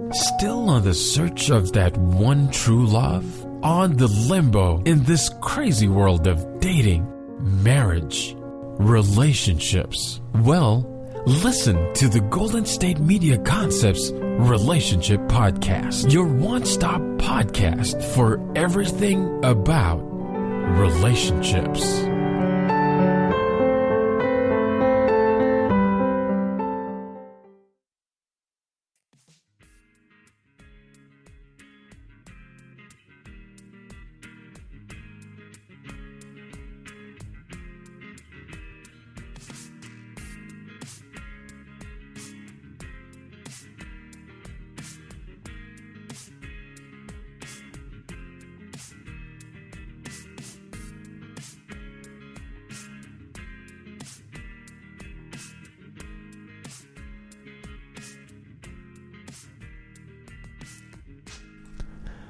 Still on the search of that one true love? On the limbo in this crazy world of dating, marriage, relationships? Well, listen to the Golden State Media Concepts Relationship Podcast, your one-stop podcast for everything about relationships.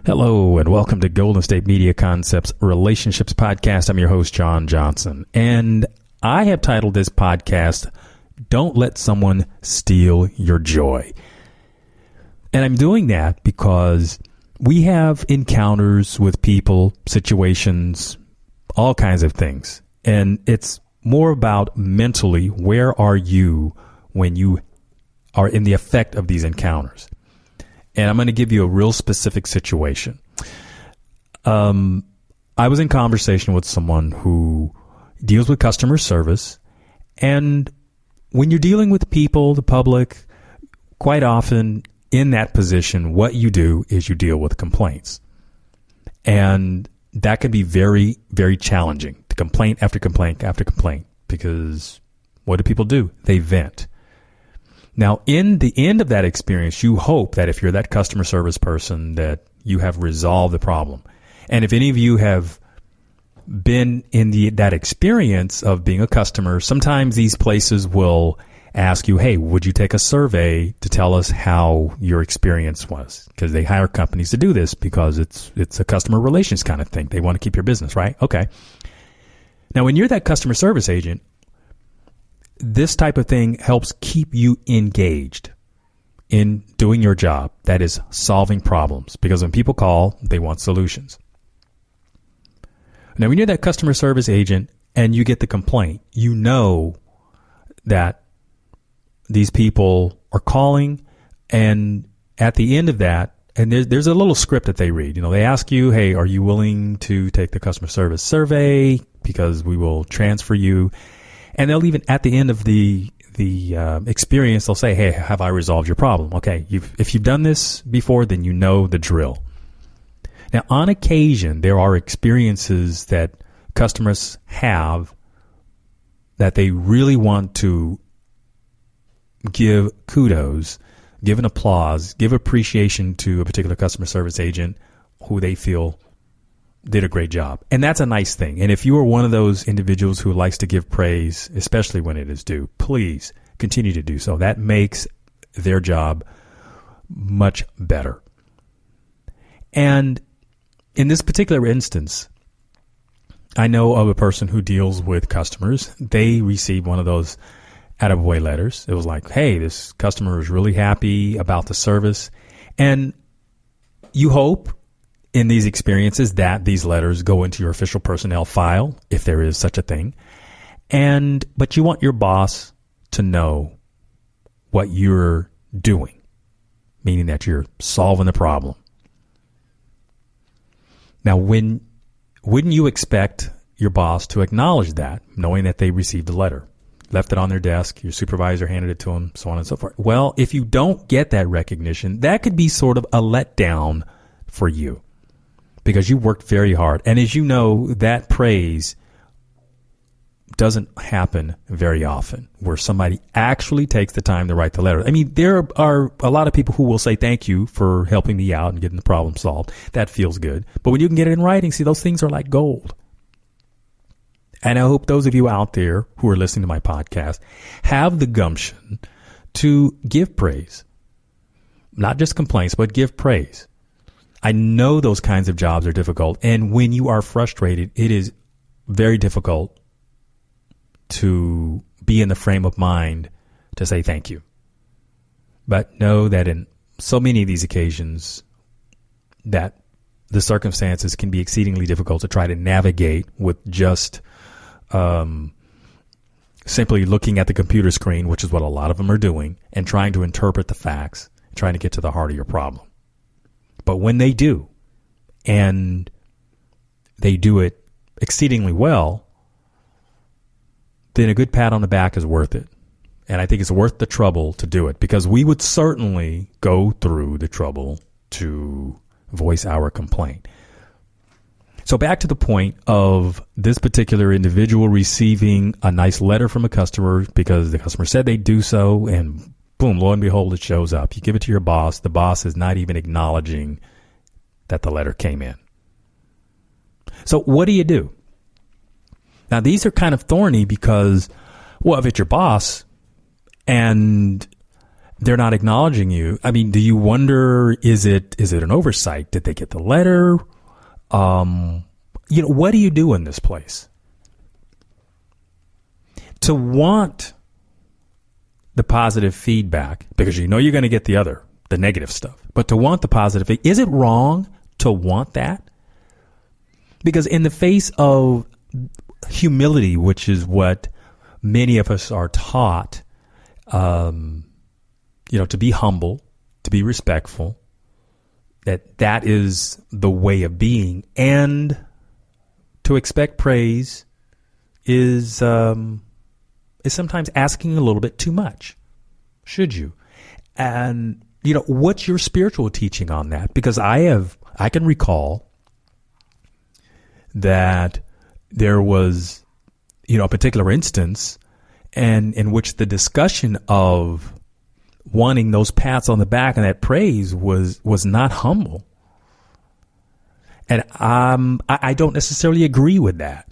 Hello, and welcome to Golden State Media Concepts Relationships Podcast. I'm your host, John Johnson, and I have titled this podcast, Don't Let Someone Steal Your Joy. And I'm doing that because we have encounters with people, situations, all kinds of things. And it's more about mentally, where are you when you are in the effect of these encounters? And I'm going to give you a real specific situation. I was in conversation with someone who deals with customer service. And when you're dealing with people, the public, quite often in that position, what you do is you deal with complaints. And that can be very, very challenging, to complaint after complaint after complaint, because what do people do? They vent. Now, in the end of that experience, you hope that if you're that customer service person, that you have resolved the problem. And if any of you have been in that experience of being a customer, sometimes these places will ask you, hey, would you take a survey to tell us how your experience was? Because they hire companies to do this because it's a customer relations kind of thing. They want to keep your business, right? Okay. Now, when you're that customer service agent, this type of thing helps keep you engaged in doing your job. That is solving problems, because when people call, they want solutions. Now, when you're that customer service agent and you get the complaint, you know that these people are calling, and at the end of that, and there's a little script that they read. You know, they ask you, hey, are you willing to take the customer service survey? Because we will transfer you. And they'll even, at the end of the experience, they'll say, hey, have I resolved your problem? Okay, if you've done this before, then you know the drill. Now, on occasion, there are experiences that customers have that they really want to give kudos, give an applause, give appreciation to a particular customer service agent who they feel did a great job. And that's a nice thing. And if you are one of those individuals who likes to give praise, especially when it is due, please continue to do so. That makes their job much better. And in this particular instance, I know of a person who deals with customers. They received one of those attaboy letters. It was like, hey, this customer is really happy about the service. And you hope in these experiences that these letters go into your official personnel file, if there is such a thing. But you want your boss to know what you're doing, meaning that you're solving the problem. Now, wouldn't you expect your boss to acknowledge that, knowing that they received the letter, left it on their desk, your supervisor handed it to them, so on and so forth? Well, if you don't get that recognition, that could be sort of a letdown for you, because you worked very hard. And as you know, that praise doesn't happen very often, where somebody actually takes the time to write the letter. I mean, there are a lot of people who will say thank you for helping me out and getting the problem solved. That feels good. But when you can get it in writing, see, those things are like gold. And I hope those of you out there who are listening to my podcast have the gumption to give praise. Not just complaints, but give praise. I know those kinds of jobs are difficult. And when you are frustrated, it is very difficult to be in the frame of mind to say thank you. But know that in so many of these occasions that the circumstances can be exceedingly difficult to try to navigate with just simply looking at the computer screen, which is what a lot of them are doing, and trying to interpret the facts, trying to get to the heart of your problem. But when they do, and they do it exceedingly well, then a good pat on the back is worth it. And I think it's worth the trouble to do it, because we would certainly go through the trouble to voice our complaint. So back to the point of this particular individual receiving a nice letter from a customer because the customer said they'd do so, and boom, lo and behold, it shows up. You give it to your boss. The boss is not even acknowledging that the letter came in. So what do you do? Now, these are kind of thorny because, well, if it's your boss and they're not acknowledging you, I mean, do you wonder, is it an oversight? Did they get the letter? What do you do in this place? To want the positive feedback, because you know you're going to get the negative stuff, but to want the positive, is it wrong to want that? Because in the face of humility, which is what many of us are taught, to be humble, to be respectful, that is the way of being, and to expect praise is sometimes asking a little bit too much. Should you? And what's your spiritual teaching on that? Because I can recall that there was a particular instance and in which the discussion of wanting those pats on the back and that praise was not humble. And I don't necessarily agree with that.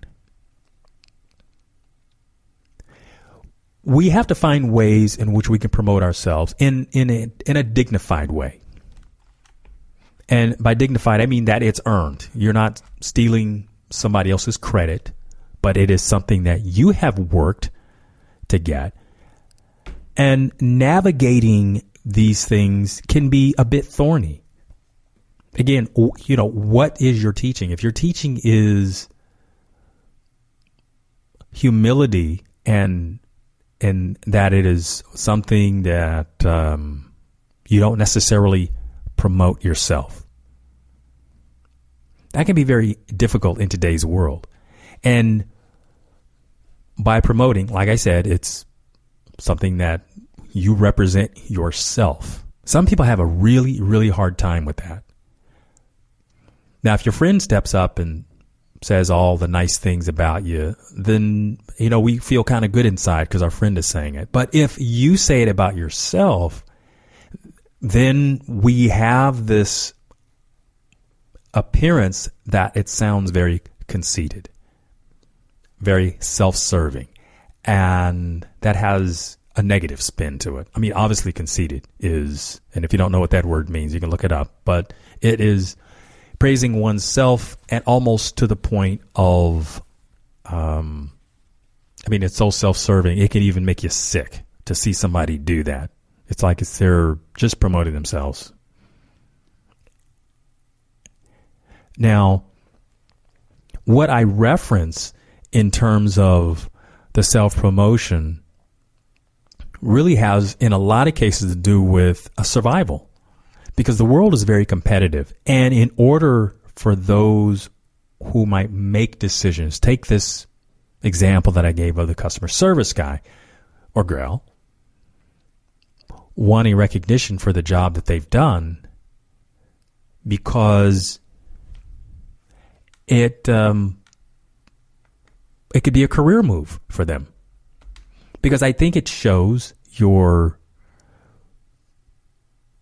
We have to find ways in which we can promote ourselves in a dignified way. And by dignified, I mean that it's earned. You're not stealing somebody else's credit, but it is something that you have worked to get. And navigating these things can be a bit thorny. Again, what is your teaching? If your teaching is humility and that it is something that you don't necessarily promote yourself, that can be very difficult in today's world. And by promoting, like I said, it's something that you represent yourself. Some people have a really, really hard time with that. Now, if your friend steps up and says all the nice things about you, then, we feel kind of good inside because our friend is saying it. But if you say it about yourself, then we have this appearance that it sounds very conceited, very self-serving, and that has a negative spin to it. I mean, obviously conceited is, and if you don't know what that word means, you can look it up, but it is praising oneself and almost to the point of, it's so self-serving, it can even make you sick to see somebody do that. It's like they're just promoting themselves. Now, what I reference in terms of the self-promotion really has, in a lot of cases, to do with a survival, because the world is very competitive. And in order for those who might make decisions, take this example that I gave of the customer service guy or girl, wanting recognition for the job that they've done, because it could be a career move for them. Because I think it shows your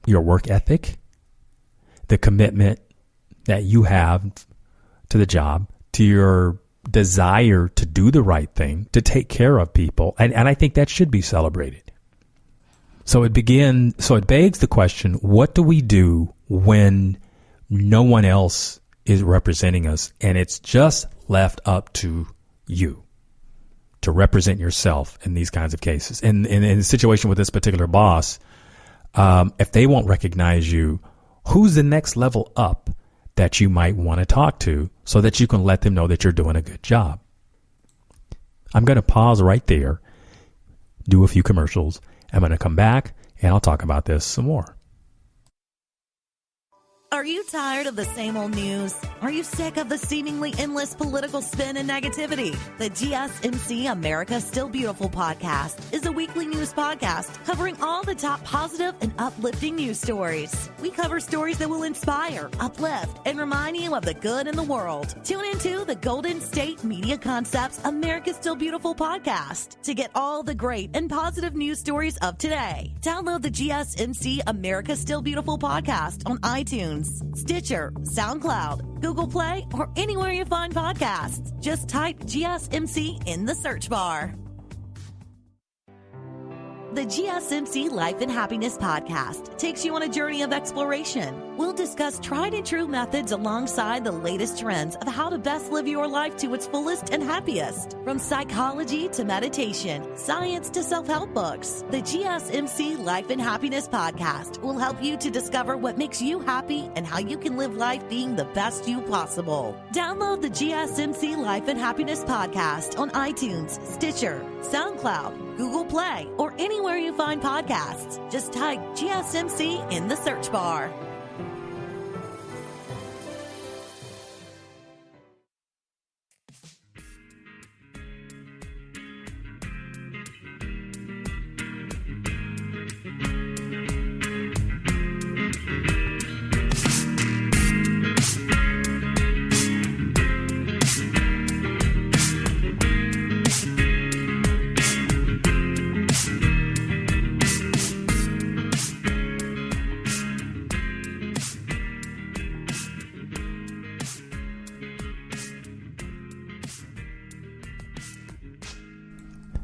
work ethic, the commitment that you have to the job, to your desire to do the right thing, to take care of people. And I think that should be celebrated. So it begs the question, what do we do when no one else is representing us and it's just left up to you to represent yourself in these kinds of cases? And in the situation with this particular boss, If they won't recognize you, who's the next level up that you might want to talk to so that you can let them know that you're doing a good job? I'm going to pause right there, do a few commercials. I'm going to come back and I'll talk about this some more. Are you tired of the same old news? Are you sick of the seemingly endless political spin and negativity? The GSMC America Still Beautiful podcast is a weekly news podcast covering all the top positive and uplifting news stories. We cover stories that will inspire, uplift, and remind you of the good in the world. Tune into the Golden State Media Concepts America Still Beautiful podcast to get all the great and positive news stories of today. Download the GSMC America Still Beautiful podcast on iTunes, Stitcher, SoundCloud, Google Play, or anywhere you find podcasts. Just type GSMC in the search bar. The GSMC Life and Happiness podcast takes you on a journey of exploration. We'll discuss tried and true methods alongside the latest trends of how to best live your life to its fullest and happiest. From psychology to meditation, science to self-help books, the GSMC Life and Happiness podcast will help you to discover what makes you happy and how you can live life being the best you possible. Download the GSMC Life and Happiness podcast on iTunes, Stitcher, SoundCloud, Google Play, or anywhere you find podcasts. Just type GSMC in the search bar.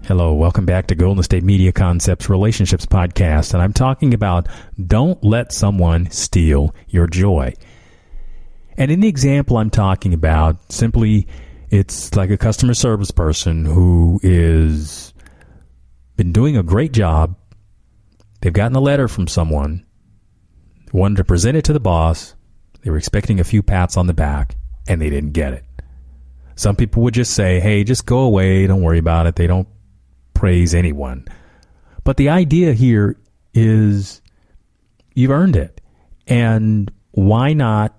Hello, welcome back to Golden State Media Concepts Relationships Podcast, and I'm talking about don't let someone steal your joy. And in the example I'm talking about, simply it's like a customer service person who is been doing a great job. They've gotten a letter from someone, wanted to present it to the boss. They were expecting a few pats on the back, and they didn't get it. Some people would just say, hey, just go away, don't worry about it. They don't praise anyone. But the idea here is you've earned it. And why not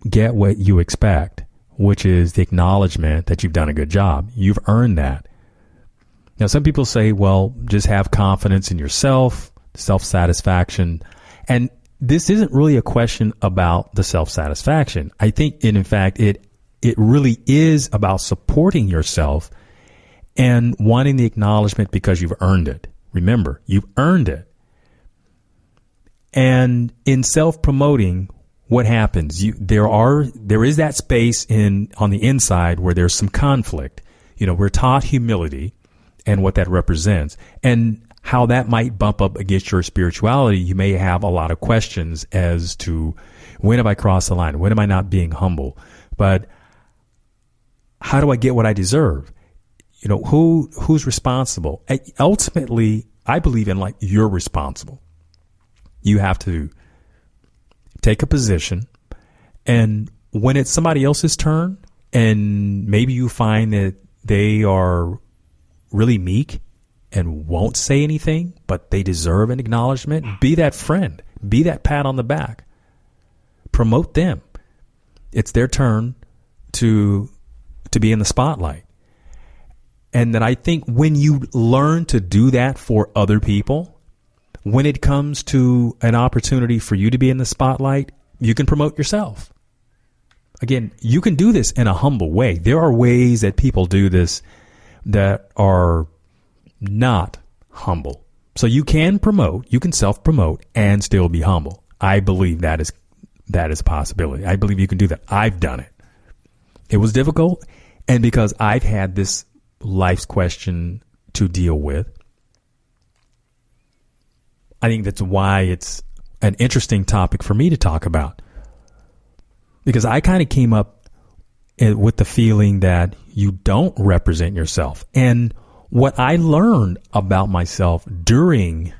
get what you expect, which is the acknowledgement that you've done a good job? You've earned that. Now, some people say, well, just have confidence in yourself, self-satisfaction. And this isn't really a question about the self-satisfaction. I think, in fact, it really is about supporting yourself and wanting the acknowledgement because you've earned it. Remember, you've earned it. And in self-promoting, what happens? There is that space on the inside where there's some conflict. You know, we're taught humility and what that represents, and how that might bump up against your spirituality. You may have a lot of questions as to when have I crossed the line? When am I not being humble? But how do I get what I deserve? You know, who's responsible? Ultimately, I believe in you're responsible. You have to take a position, and when it's somebody else's turn, and maybe you find that they are really meek and won't say anything, but they deserve an acknowledgement, be that friend, be that pat on the back. Promote them. It's their turn to be in the spotlight. And then I think when you learn to do that for other people, when it comes to an opportunity for you to be in the spotlight, you can promote yourself. Again, you can do this in a humble way. There are ways that people do this that are not humble. So you can promote, you can self-promote and still be humble. I believe that is a possibility. I believe you can do that. I've done it. It was difficult, and because I've had this life's question to deal with, I think that's why it's an interesting topic for me to talk about. Because I kind of came up with the feeling that you don't represent yourself. And what I learned about myself during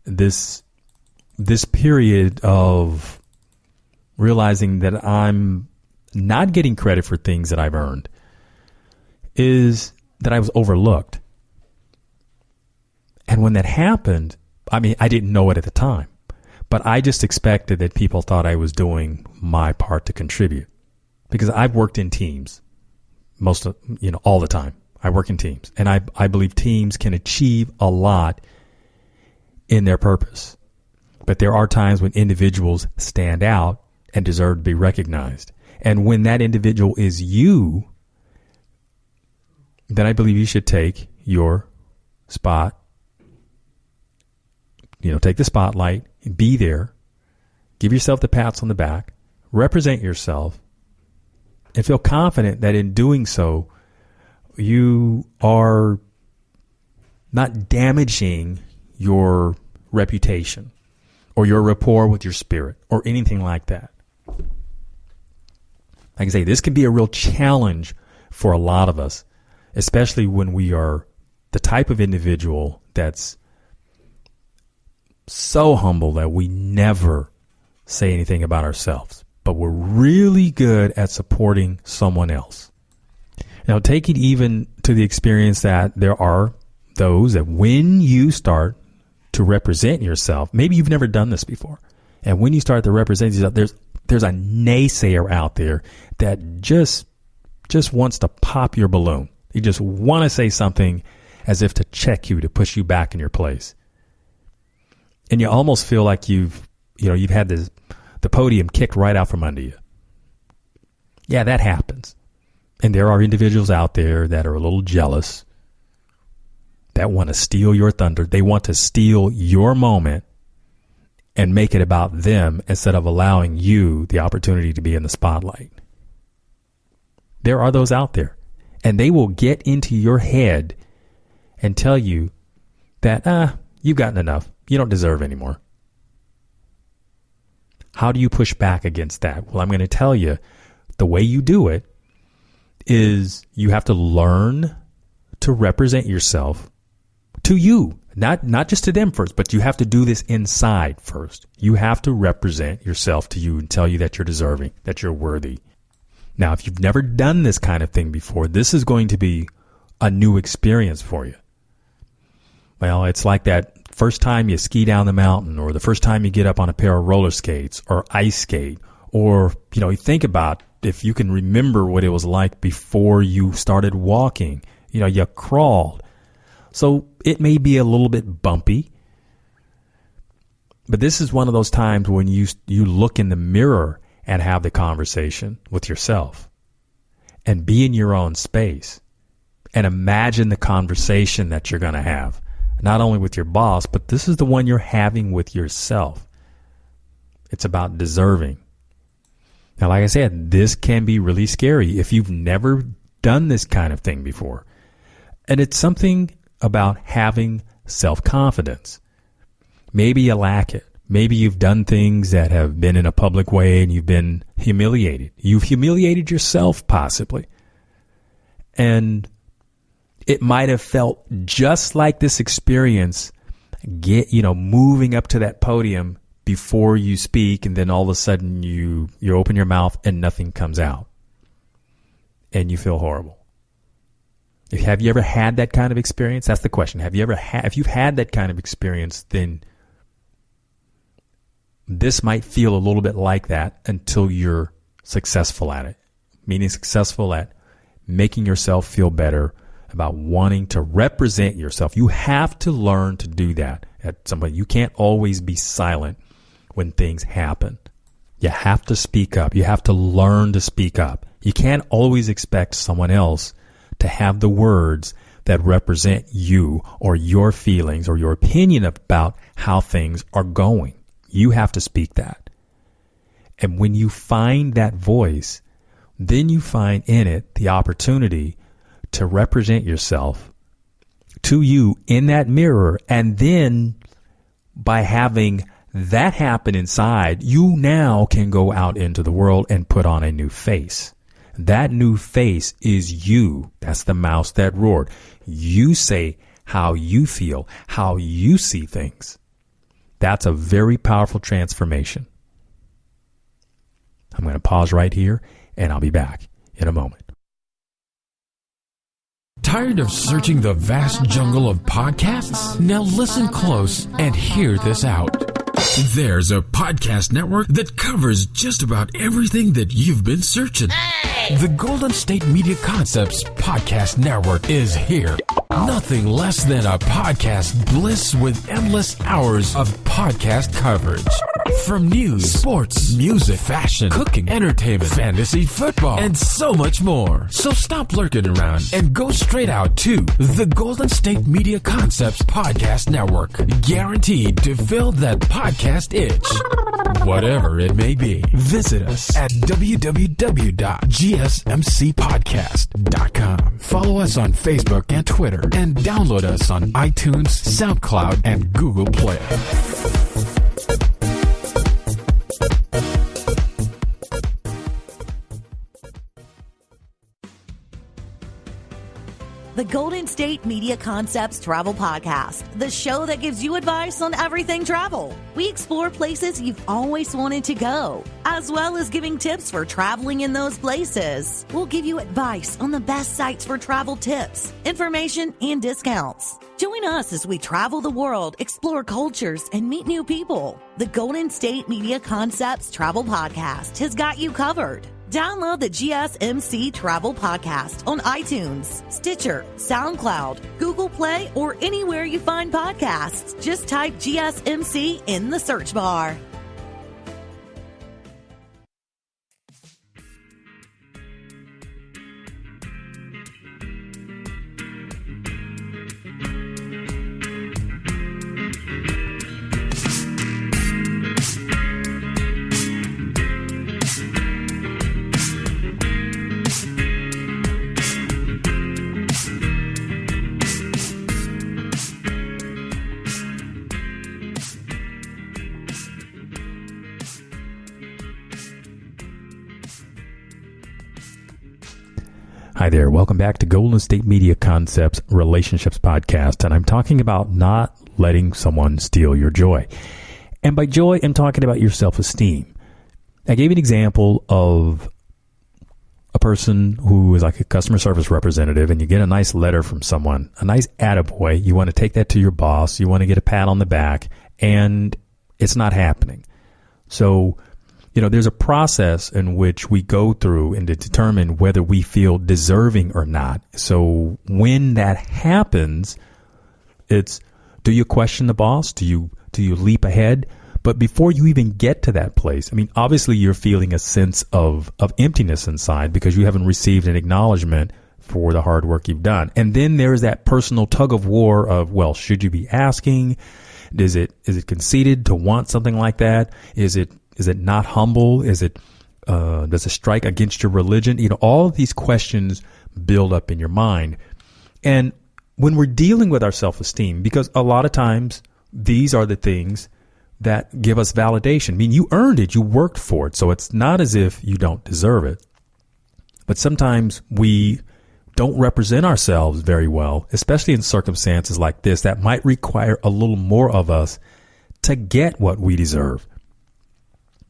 this this period of realizing that I'm not getting credit for things that I've earned is that I was overlooked. And when that happened, I mean, I didn't know it at the time, but I just expected that people thought I was doing my part to contribute, because I've worked in teams all the time. I work in teams, and I believe teams can achieve a lot in their purpose. But there are times when individuals stand out and deserve to be recognized. And when that individual is you, then I believe you should take your spot, take the spotlight, be there, give yourself the pats on the back, represent yourself, and feel confident that in doing so, you are not damaging your reputation or your rapport with your spirit or anything like that. Like I say, this can be a real challenge for a lot of us, especially when we are the type of individual that's so humble that we never say anything about ourselves, but we're really good at supporting someone else. Now, take it even to the experience that there are those that when you start to represent yourself, maybe you've never done this before, and when you start to represent yourself, there's a naysayer out there that just wants to pop your balloon. They just want to say something as if to check you, to push you back in your place. And you almost feel like you've had the podium kicked right out from under you. Yeah, that happens. And there are individuals out there that are a little jealous, that want to steal your thunder. They want to steal your moment and make it about them instead of allowing you the opportunity to be in the spotlight. There are those out there, and they will get into your head and tell you that, you've gotten enough. You don't deserve any more. How do you push back against that? Well, I'm going to tell you, the way you do it is you have to learn to represent yourself to you, not just to them first, but you have to do this inside first. You have to represent yourself to you and tell you that you're deserving, that you're worthy. Now, if you've never done this kind of thing before, this is going to be a new experience for you. Well, it's like that first time you ski down the mountain, or the first time you get up on a pair of roller skates or ice skate, or, you think about if you can remember what it was like before you started walking. You crawled. So it may be a little bit bumpy, but this is one of those times when you look in the mirror and have the conversation with yourself and be in your own space and imagine the conversation that you're going to have, not only with your boss, but this is the one you're having with yourself. It's about deserving. Now, like I said, this can be really scary if you've never done this kind of thing before. And it's something about having self-confidence. Maybe you lack it. Maybe you've done things that have been in a public way and you've been humiliated. You've humiliated yourself, possibly. And it might have felt just like this experience, moving up to that podium before you speak, and then all of a sudden you open your mouth and nothing comes out. And you feel horrible. Have you ever had that kind of experience? That's the question. If you've had that kind of experience, then this might feel a little bit like that until you're successful at it. Meaning successful at making yourself feel better, about wanting to represent yourself. You have to learn to do that at some point. You can't always be silent when things happen. You have to speak up. You have to learn to speak up. You can't always expect someone else to have the words that represent you or your feelings or your opinion about how things are going. You have to speak that. And when you find that voice, then you find in it the opportunity to represent yourself to you in that mirror. And then by having that happen inside, you now can go out into the world and put on a new face. That new face is you. That's the mouse that roared. You say how you feel, how you see things. That's a very powerful transformation. I'm going to pause right here, and I'll be back in a moment. Tired of searching the vast jungle of podcasts? Now listen close and hear this out. There's a podcast network that covers just about everything that you've been searching. The Golden State Media Concepts Podcast Network is here. Nothing less than a podcast bliss with endless hours of podcast coverage. From news, sports, music, fashion, cooking, entertainment, fantasy, football, and so much more. So stop lurking around and go straight out to the Golden State Media Concepts Podcast Network. Guaranteed to fill that podcast itch. Whatever it may be. Visit us at www.gsmcpodcast.com. Follow us on Facebook and Twitter, and download us on iTunes, SoundCloud, and Google Play. The Golden State Media Concepts Travel Podcast, the show that gives you advice on everything travel. We explore places you've always wanted to go, as well as giving tips for traveling in those places. We'll give you advice on the best sites for travel tips, information, and discounts. Join us as we travel the world, explore cultures, and meet new people. The Golden State Media Concepts Travel Podcast has got you covered. Download the GSMC Travel Podcast on iTunes, Stitcher, SoundCloud, Google Play, or anywhere you find podcasts. Just type GSMC in the search bar. Hi there. Welcome back to Golden State Media Concepts Relationships Podcast. And I'm talking about not letting someone steal your joy. And by joy, I'm talking about your self-esteem. I gave an example of a person who is like a customer service representative, and you get a nice letter from someone, a nice attaboy. You want to take that to your boss. You want to get a pat on the back, and it's not happening. So, there's a process in which we go through and to determine whether we feel deserving or not. So when that happens, it's, do you question the boss? Do you leap ahead? But before you even get to that place, obviously you're feeling a sense of emptiness inside because you haven't received an acknowledgement for the hard work you've done. And then there's that personal tug of war of, well, should you be asking? Is it conceited to want something like that? Is it not humble? Does it strike against your religion? All of these questions build up in your mind. And when we're dealing with our self-esteem, because a lot of times these are the things that give us validation. You earned it. You worked for it. So it's not as if you don't deserve it. But sometimes we don't represent ourselves very well, especially in circumstances like this that might require a little more of us to get what we deserve.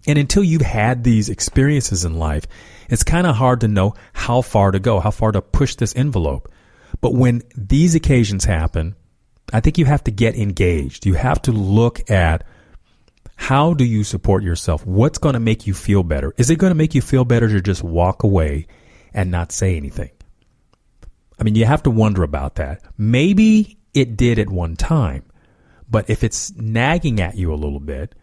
And until you've had these experiences in life, it's kind of hard to know how far to go, how far to push this envelope. But when these occasions happen, I think you have to get engaged. You have to look at, how do you support yourself? What's going to make you feel better? Is it going to make you feel better to just walk away and not say anything? You have to wonder about that. Maybe it did at one time, but if it's nagging at you a little bit,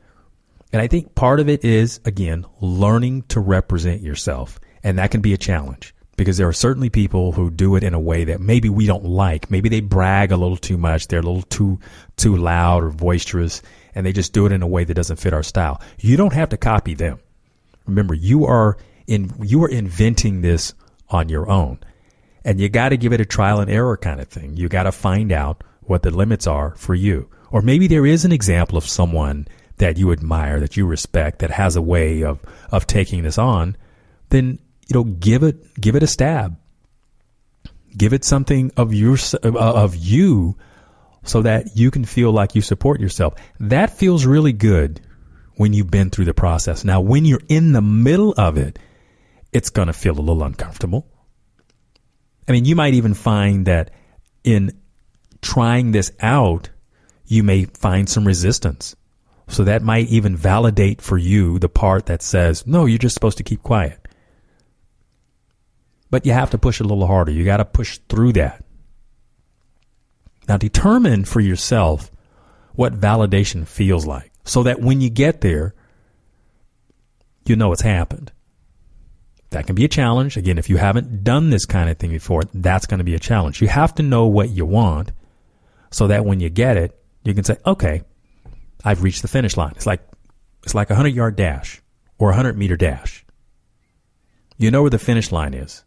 and I think part of it is, again, learning to represent yourself. And that can be a challenge because there are certainly people who do it in a way that maybe we don't like. Maybe they brag a little too much. They're a little too loud or boisterous, and they just do it in a way that doesn't fit our style. You don't have to copy them. Remember, you are inventing this on your own. And you got to give it a trial and error kind of thing. You got to find out what the limits are for you. Or maybe there is an example of someone that you admire, that you respect, that has a way of taking this on. Then, give it a stab. Give it something of you so that you can feel like you support yourself. That feels really good when you've been through the process. Now, when you're in the middle of it, it's going to feel a little uncomfortable. I mean, you might even find that in trying this out, you may find some resistance. So that might even validate for you the part that says, no, you're just supposed to keep quiet. But you have to push a little harder. You got to push through that. Now, determine for yourself what validation feels like so that when you get there, you know it's happened. That can be a challenge. Again, if you haven't done this kind of thing before, that's going to be a challenge. You have to know what you want so that when you get it, you can say, okay, I've reached the finish line. It's like a 100-yard dash or a 100-meter dash. You know where the finish line is.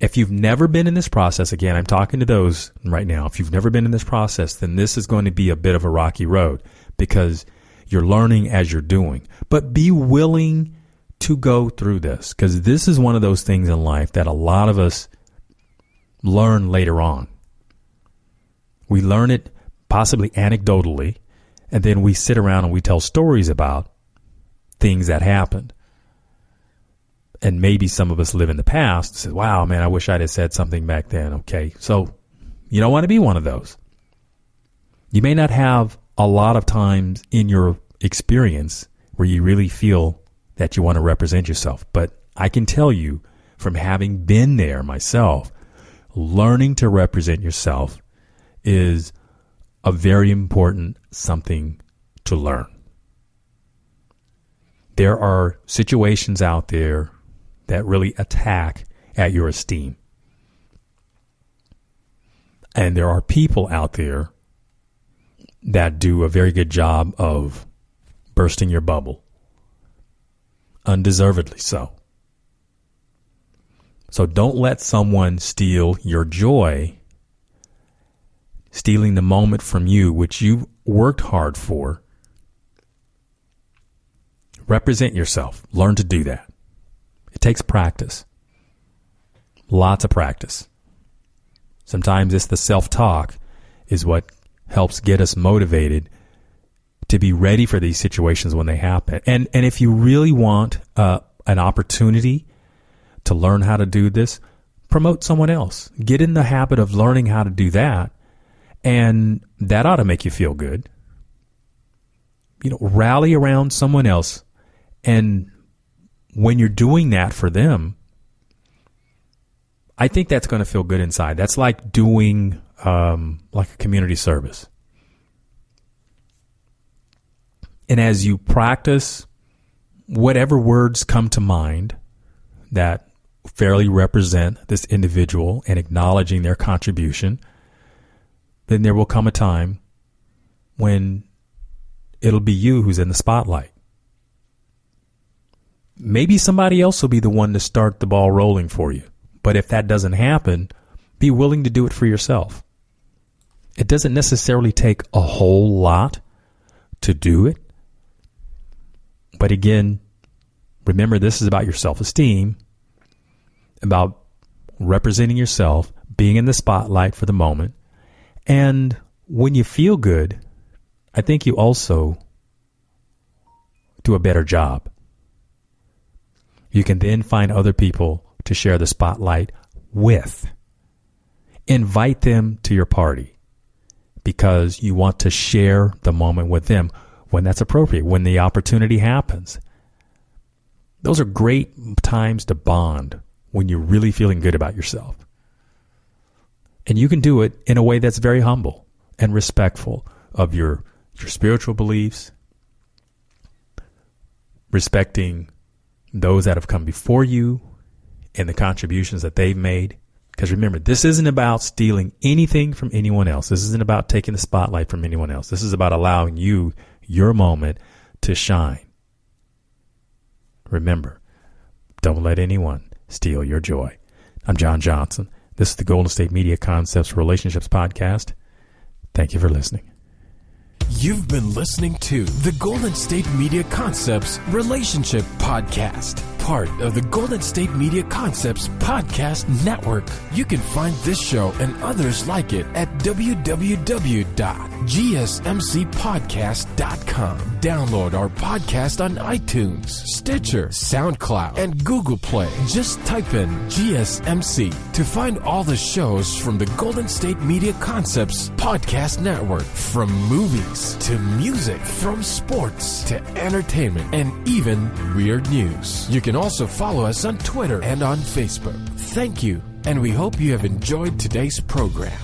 If you've never been in this process, again, I'm talking to those right now. If you've never been in this process, then this is going to be a bit of a rocky road because you're learning as you're doing. But be willing to go through this, because this is one of those things in life that a lot of us learn later on. We learn it possibly anecdotally, and then we sit around and we tell stories about things that happened. And maybe some of us live in the past and say, wow, man, I wish I'd have said something back then. Okay, so you don't want to be one of those. You may not have a lot of times in your experience where you really feel that you want to represent yourself. But I can tell you from having been there myself, learning to represent yourself is a very important something to learn. There are situations out there that really attack at your esteem. And there are people out there that do a very good job of bursting your bubble. Undeservedly so. So don't let someone steal your joy, stealing the moment from you, which you worked hard for. Represent yourself. Learn to do that. It takes practice. Lots of practice. Sometimes it's the self-talk is what helps get us motivated to be ready for these situations when they happen. And if you really want an opportunity to learn how to do this, promote someone else. Get in the habit of learning how to do that, and that ought to make you feel good. You know, rally around someone else, and when you're doing that for them, I think that's going to feel good inside. That's like doing like a community service. And as you practice, whatever words come to mind that fairly represent this individual and acknowledging their contribution, then there will come a time when it'll be you who's in the spotlight. Maybe somebody else will be the one to start the ball rolling for you. But if that doesn't happen, be willing to do it for yourself. It doesn't necessarily take a whole lot to do it. But again, remember, this is about your self-esteem, about representing yourself, being in the spotlight for the moment. And when you feel good, I think you also do a better job. You can then find other people to share the spotlight with. Invite them to your party because you want to share the moment with them when that's appropriate, when the opportunity happens. Those are great times to bond when you're really feeling good about yourself. And you can do it in a way that's very humble and respectful of your spiritual beliefs, respecting those that have come before you and the contributions that they've made. Because remember, this isn't about stealing anything from anyone else. This isn't about taking the spotlight from anyone else. This is about allowing you your moment to shine. Remember, don't let anyone steal your joy. I'm John Johnson. This is the Golden State Media Concepts Relationships Podcast. Thank you for listening. You've been listening to the Golden State Media Concepts Relationship Podcast. part of the Golden State Media Concepts Podcast Network. You can find this show and others like it at www.gsmcpodcast.com. Download our podcast on iTunes, Stitcher, SoundCloud, and Google Play. Just type in GSMC to find all the shows from the Golden State Media Concepts Podcast Network. From movies to music, from sports to entertainment, and even weird news. You can also follow us on Twitter and on Facebook. Thank you, and we hope you have enjoyed today's program.